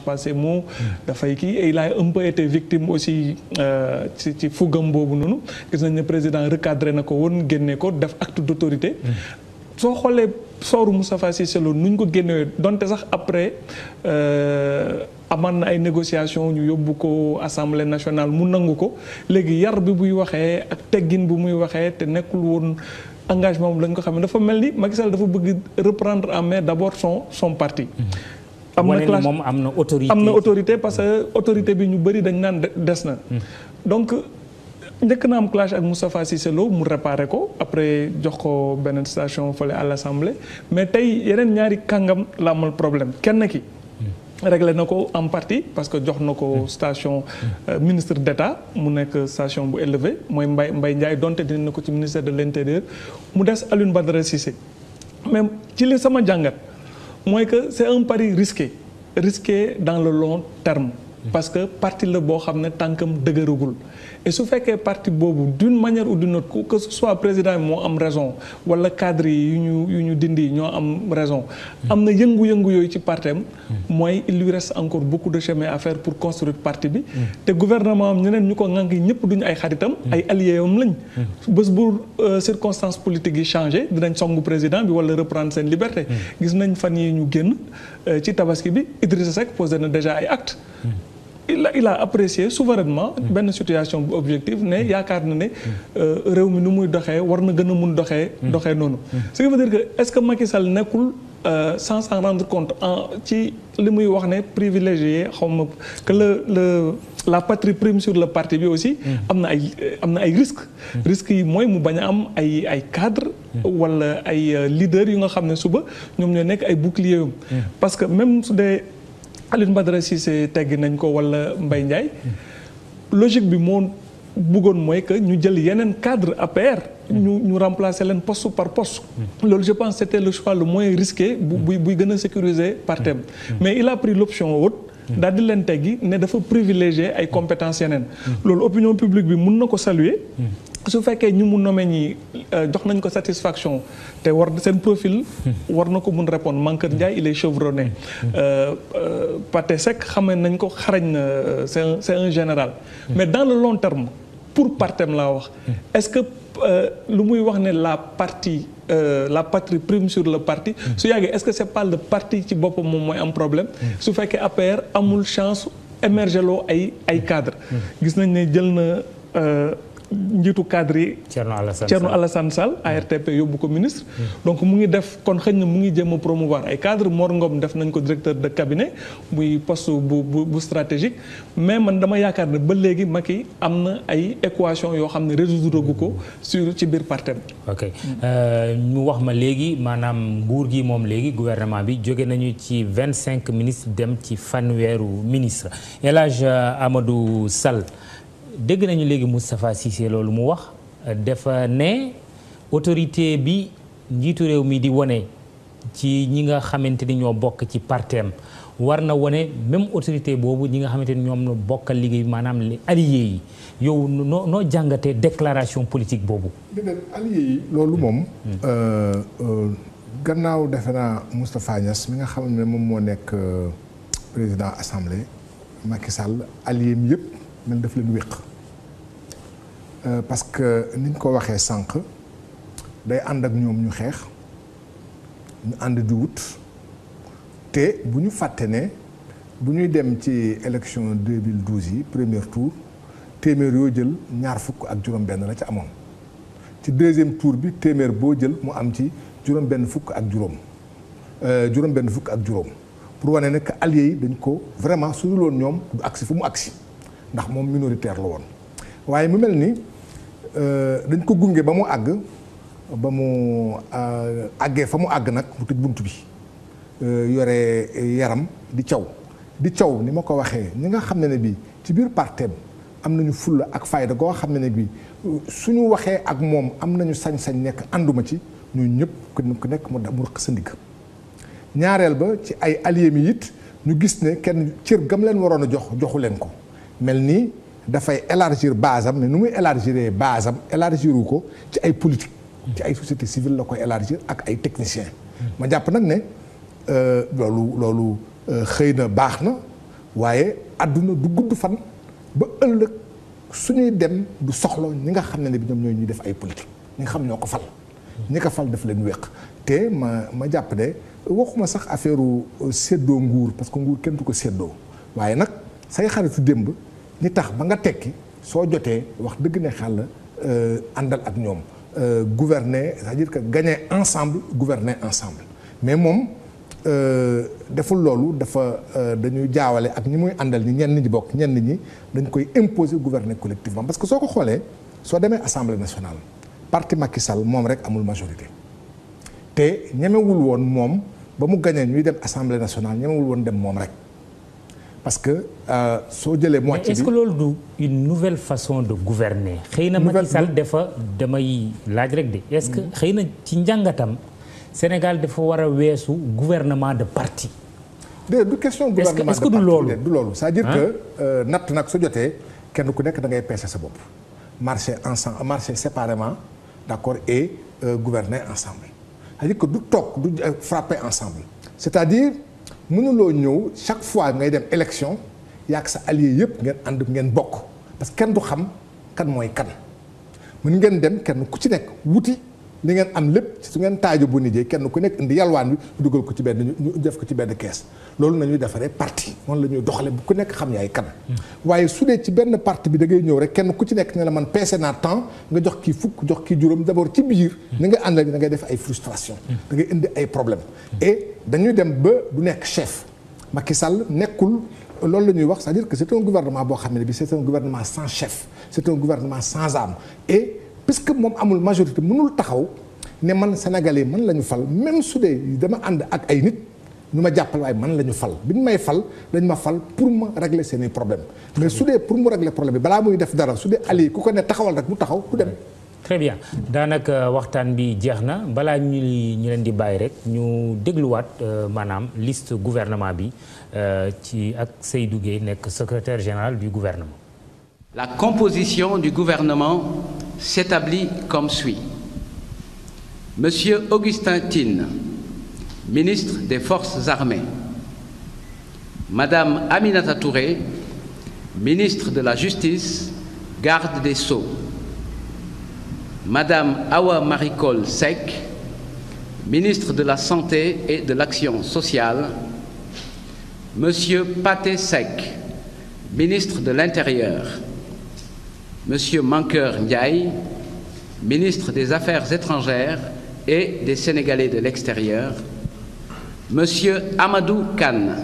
pas ces mots dafay kii et il a un peu été victime aussi ci fugam boobu noonu gis nañ ne président recadré na ko woon génne ko def acte d'autorité soo xoolee sooru Moustapha Cissé Lo nu ñu ko génnewee donte sax après amaan na ay négociations ñu yóbbu ko assemblée nationale mu nangu ko léegi yar bi buy waxee ak teggin bu muy waxee te nekkul woon engagement bu lañ ko xam ne dafa mel ni Macky Sall dafa bëgg reprendre en main d'abord son parti. am na clash moom am na autorité parce que autorité bi ñu bëri dañ naan des na. donc njëkk na am clash ak Moustapha Cissé Lo mu réparé ko après jox ko beneen station fële à l'Assemblée mais tey yeneen ñaari kàngam la amal problème kenn ki. réglé na ko en partie parce que jox na ko station ministre d'État mu nekk station bu élevé mooy Mbaye Ndiaye donte dina na ko ci ministère de l'Intérieur mu des Alioune Badara Cissé mais ci li sama jàngat mooy que c'est un pari risqué dans le long terme parce que parti la boo xam ne tànkam dëgëragul et su fekkee parti boobu d'une manière ou d'une autre que ce soit président bi moo am raison wala cadre yi yu ñu dindi ñoo am raison am na yëngu-yëngu yooyu ci partem mooy il lui reste encore beaucoup de chemin à faire pour construire parti bi te gouvernement am ñeneen ñu ko ŋànk ñëpp duñu ay xaritam ay alliés am lañ bés bu circonstances politiques yi changé dinañ songu président bi wala reprendre seen liberté gis nañ fan yi ñu génn ci tabaski bi Idrissa Seck posé na déjà ay actes il a apprécié souverainement benn situation bu objective ne yaakaar na ne réew mi nu muy doxee war na gën a mun doxee noonu ce qui veut dire que est-ce que Macky Sall nekkul sans s'en rendre compte ci li muy wax ne privilégié xaw ma que la patrie prime sur le parti bi aussi am na ay risques yi mooy mu bañ a am ay cadre wala ay leaders yu nga xam ne suba ñoom ñoo nekk ay boucliers yum parce que même su dee Alioune Badara Cissé teggi nañ ko wala Mbaye Ndiaye logique bi moo bëggoon mooy que ñu jël yeneen cadre APR ñu remplacer leen poste par poste loolu je pense c'était le choix le moins risqué buy gën a sécuriser partem mais il a pris l'option haute daal di leen teggi ne dafa privilégier ay compétences yeneen loolu opinion publique bi mun na ko saluer su fekkee ñu mu nommé ñi jox nañ ko satisfaction te war seen profil war na ko mun répondre Mankeur Ndiaye il est chevronné Pathé Seck xamee nañ ko xarañ na c'est un général mais dans le long terme pour partem laa wax est-ce que lu muy wax ne la patrie prime sur le parti su yàggee est-ce que c'est pas le parti ci boppam moom mooy am problème su fekkee APR amul chance émerger loo ay cadre gis nañ ne jël na njiitu cadre yi Thierno Alassane Sall ARTP yóbbu ko ministre donc mu ngi def kon xëy na mu ngi jéem a promouvoir ay cadre Mor Ngom def nañ ko directeur de cabinet muy poste bu stratégique mais man dama yaakaar ne ba léegi Macky am na ay équation yoo xam ne résoudre gu ko ci biir partem ok ñu wax ma léegi maanaam nguur gi moom léegi gouvernement bi jóge nañu ci 25 ministres dem ci fanweeru ministre El Hadj Amadou Sall dégg nañu léegi Moustapha Cissé loolu mu wax dafa ne autorité bi njiitu réew mi di wone ci ñi nga xamante ni ñoo bokk ci partem war na wone même autorité boobu ñi nga xamante ni ñoom la bokkal liggéey maanaam les alliés yi yow noo jàngatee déclaration politique boobu. déedéet alliés yi loolu moom. gannaaw defe naa Moustapha Niasse mi nga xam ne moom moo nekk président assemblée Macky Sall alliés mi yëpp. mel daf leen wéq parce que ni ñu ko waxee sànq day ànd ak ñoom ñu xeex ñu ànd di wut te bu ñu fàtte ne bu ñuy dem ci élection 2012 yi premier tour téeméer yoo jël ñaar fukk ak juróom-benn la ca amoon ci deuxième tour bi téeméer boo jël mu am ci juróom-benn fukk ak juróom pour wane ne que alliés yi dañ ko vraiment su dul woon ñoom du agsi fu mu agsi ndax moom minoritaire la woon waaye mu mel ni dañ ko gunge ba mu àgg ba mu àggee fa mu àgg nag mu tëj bunt bi yore yaram di caw ni ma ko waxee ñi nga xam ne bi ci biir parteem am nañu fulla ak fayda goo xam ne bi suñu waxee ak moom am nañu sañ-sañ nekk ànduma ci ñun ñëpp ku nekk mu rëq sa ndigg ñaareel ba ci ay alliés mi it ñu gis ne kenn cër gam leen waroon a joxu leen ko mel nii dafay élargir base am mais nu muy élargir base am élargiru ko ci ay politique ci ay société civile la koy élargir ak ay techniciens ma jàpp nag ne loolu xëy na baax na waaye àdduna du gudd fan ba ëllëg suñuy dem du soxla ñi nga xam ne bi ñoom ñooy ñuy def ay politique ñi nga xam ñoo ko fal. ñi ko fal daf leen wéq te ma jàpp ne waxuma sax affaire séddoo nguur parce que nguur kenn du ko séddoo waaye nag say xaritu démb ñi tax ba nga tekki soo jotee wax dëgg ne xel àndal ak ñoom gouverner c'est-à-dire que gagner ensemble gouverner ensemble mais moom deful loolu dafa dañuy jaawale ak ñi muy àndal ni ñenn ñi bokk ñenn ñi dañ koy imposer gouverner collectivement parce que soo ko xoolee soo demee assemblée nationale parti Macky Sall moom rek amul majorité te ñemewul woon moom ba mu gañee ñuy dem assemblée nationale ñemewul woon dem moom rek parce que soo jëlee moitié bi est-ce que loolu du une nouvelle façon de gouverner xëy na Macky Sall dafa damay laaj rek de est-ce que xëy na ci njàngatam Sénégal dafa war a weesu gouvernement de parti. du question gouvernement de parti est-ce que du loolu du loolu c'est-à-dire que natt nag su jotee kenn ku nekk da ngay peese sa bopp marcher ensemble marcher séparément d'accord et gouverner ensemble c'est-à-dire que du toog du frapper ensemble c'est-à-dire mënuloo ñëw chaque fois ngay dem élection yaag sa allié yëpp ngeen ànd ngeen bokk parce que kenn du xam kan mooy kan mën ngeen dem kenn ku ci nekk wuti li ngeen am lépp su ngeen taaju bu nijee kenn ku nekk indi yalwaan bi dugal ko ci benn ñu def ko ci benn kees loolu nañuy defaree parti noonu la ñuy doxale bu ku nekk xam yaay kan waaye su dee ci benn parti bi da ngay ñëw rek kenn ku ci nekk ne la man peese naa temps nga jox kii fukk jox kii juróom d'abord ci biir ni nga ànd ak da ngay def ay frustration da ngay indi ay problème et dañuy dem ba du nekk chef Macky Sall nekkul loolu la ñuy wax c'est-à-dire que c'est un gouvernement boo xam ne bi c'est un gouvernement sans chef c'est un gouvernement sans âme et puisque moom amul majorité mënul taxaw ne man sénégalais man la ñu fal même su dee dama ànd ak ay nit ñu ma jàppal waaye man la ñu fal bi ñu may fal dañ ma fal pour ma régler seeni problème mais su dee pour mu régler problème bi balaa muy def dara su dee ali ku ko ne taxawal rek mu taxaw du dem. très bien daanaka waxtaan bi jeex na balaa ñu leen di bàyyi rek ñu dégluwaat maanaam liste gouvernement bi ci ak Seydou Gueye nekk secrétaire général du gouvernement. La composition du gouvernement s'établit comme suit. Monsieur Augustin Tine, ministre des Forces armées. Madame Aminata Touré, ministre de la Justice, garde des Sceaux. Madame Awa Marie-Coll Seck, ministre de la Santé et de l'Action sociale. Monsieur Pathé Seck, ministre de l'Intérieur. Monsieur Mankeur Ndiaye, ministre des Affaires étrangères et des Sénégalais de l'extérieur. Monsieur Amadou Kane,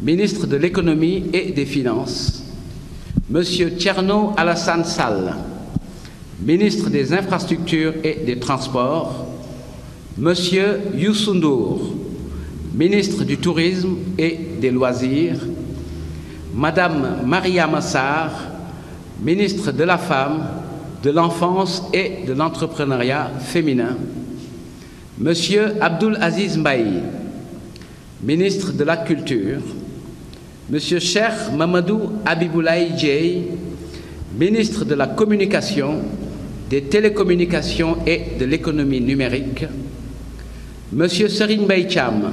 ministre de l'Économie et des Finances. Monsieur Thierno Alassane Sall, ministre des Infrastructures et des Transports. Monsieur Youssou Ndour, ministre du Tourisme et des Loisirs. Madame Mariama Sarr, ministre de la Femme, de l'Enfance et de l'Entrepreneuriat féminin. Monsieur Abdoul Aziz Mbaye, ministre de la Culture. Monsieur Cheikh Mamadou Abiboulaye Dièye, ministre de la Communication, des Télécommunications et de l'Économie numérique. Monsieur Serigne Mbaye Thiam,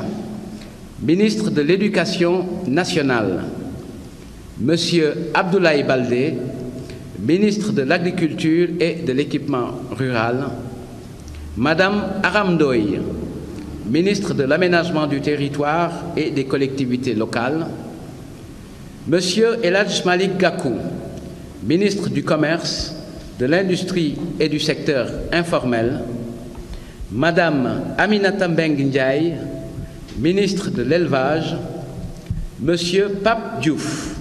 ministre de l'Éducation nationale. Monsieur Abdoulaye Baldé, ministre de l'Agriculture et de l'Équipement rural. Madame Aram Ndoye, ministre de l'Aménagement du territoire et des collectivités locales. Monsieur El Hadj Malick Gakou, ministre du Commerce, de l'Industrie et du secteur informel. Madame Aminata Mbengue Ndiaye, ministre de l'Élevage. Monsieur Pape Diouf,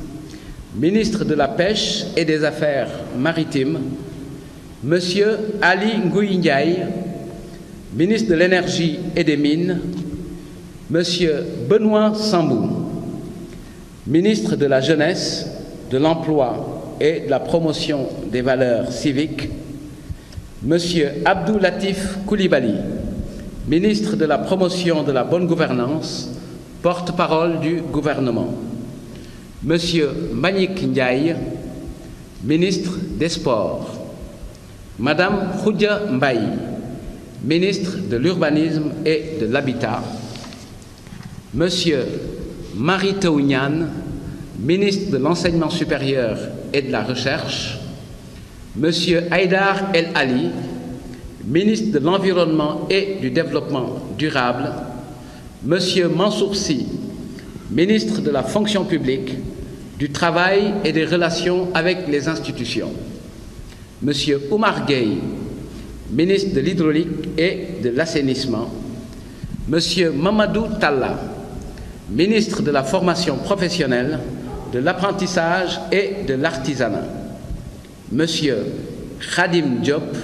ministre de la Pêche et des Affaires maritimes. Monsieur Ali Ngouille Ndiaye, ministre de l'Énergie et des Mines. Monsieur Benoît Sambou, ministre de la Jeunesse, de l'Emploi et de la Promotion des valeurs civiques. Monsieur Abdou Latif Coulibaly, ministre de la Promotion de la bonne gouvernance, porte-parole du gouvernement. Monsieur Mbagnick Ndiaye, ministre des Sports. Madame Khoudia Mbaye, ministre de l'Urbanisme et de l'Habitat. Monsieur Mary Teuw Niane, ministre de l'Enseignement supérieur et de la Recherche, Monsieur Haïdar El Ali, ministre de l'Environnement et du Développement durable, Monsieur Mansour Sy, ministre de la Fonction publique, du Travail et des Relations avec les institutions, Monsieur Oumar Gueye, ministre de l'Hydraulique et de l'Assainissement, Monsieur Mamadou Talla, ministre de la Formation professionnelle, de l'Apprentissage et de l'Artisanat, Monsieur Khadim Diop,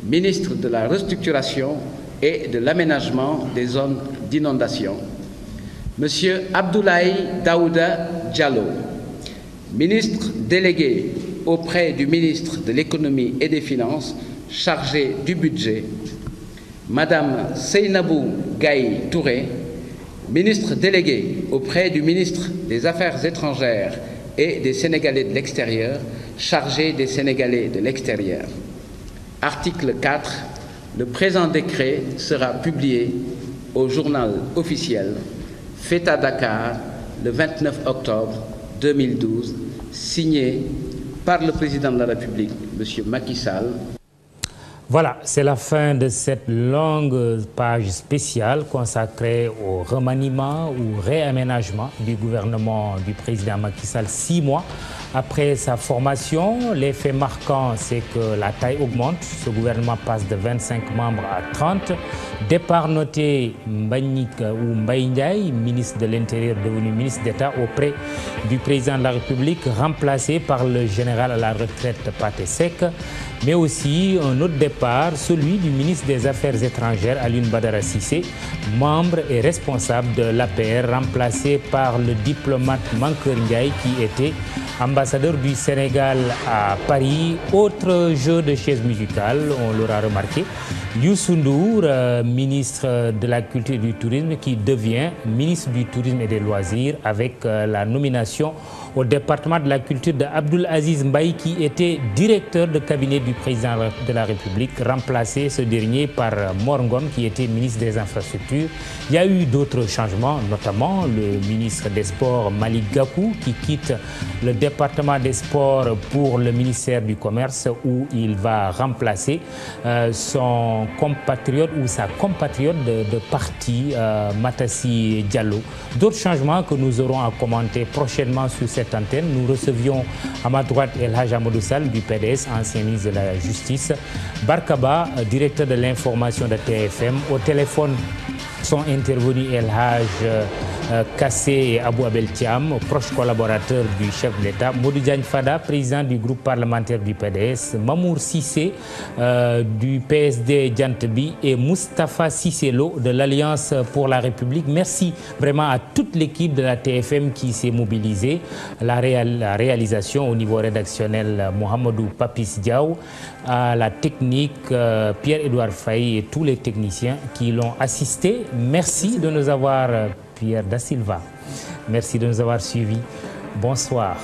ministre de la Restructuration et de l'Aménagement des zones d'inondation, Monsieur Abdoulaye Daouda Diallo, ministre délégué auprès du ministre de l'Économie et des Finances, chargé du budget, Madame Seynabou Gaye Touré, ministre délégué auprès du ministre des Affaires étrangères et des Sénégalais de l'extérieur, chargé des Sénégalais de l'extérieur. Article 4. Le présent décret sera publié au journal officiel, fait à Dakar le 29 octobre 2012, signé par le président de la République, M. Macky Sall. Voilà, c'est la fin de cette longue page spéciale consacrée au remaniement ou réaménagement du gouvernement du président Macky Sall 6 mois après sa formation. L'effet marquant, c'est que la taille augmente. Ce gouvernement passe de 25 membres à 30. Départ noté Mbagnick ou Mbaye Ndiaye, ministre de l'Intérieur devenu ministre d'État auprès du président de la République, remplacé par le général à la retraite Pathé Seck. Mais aussi un autre départ, celui du ministre des Affaires étrangères, Alioune Badara Cissé, membre et responsable de l'APR, remplacé par le diplomate Mankeur Ndiaye qui était ambassadeur du Sénégal à Paris. Autre jeu de chaises musicales, on l'aura remarqué. Youssou Ndour, ministre de la Culture et du Tourisme, qui devient ministre du Tourisme et des Loisirs avec la nomination au département de la culture de Abdoul Aziz Mbaye, qui était directeur de cabinet du président de la République, remplacé ce dernier par Mor Ngom, qui était ministre des Infrastructures. Il y a eu d'autres changements, notamment le ministre des Sports Malick Gakou, qui quitte le département des Sports pour le ministère du Commerce, où il va remplacer son compatriote ou sa compatriote de parti, Matassi Diallo. D'autres changements que nous aurons à commenter prochainement sur cette antenne. Nous recevions à ma droite El Hadj Amadou Sall du PDS, ancien ministre de la Justice, Barkaba, directeur de l'information de TFM. Au téléphone sont intervenus El Hadj Kassé et Abou Abel Thiam, proches collaborateurs du chef de l'État, Modou Diagne Fada, président du groupe parlementaire du PDS, Mamour Cissé du PSD Djantbi et Moustapha Cisselo de l'Alliance pour la République. Merci vraiment à toute l'équipe de la TFM qui s'est mobilisée. La réalisation au niveau rédactionnel, Mohamedou Papis Diaw, à la technique, Pierre-Edouard Faye et tous les techniciens qui l'ont assisté. Merci de nous avoir, Pierre Da Silva. Merci de nous avoir suivis. Bonsoir.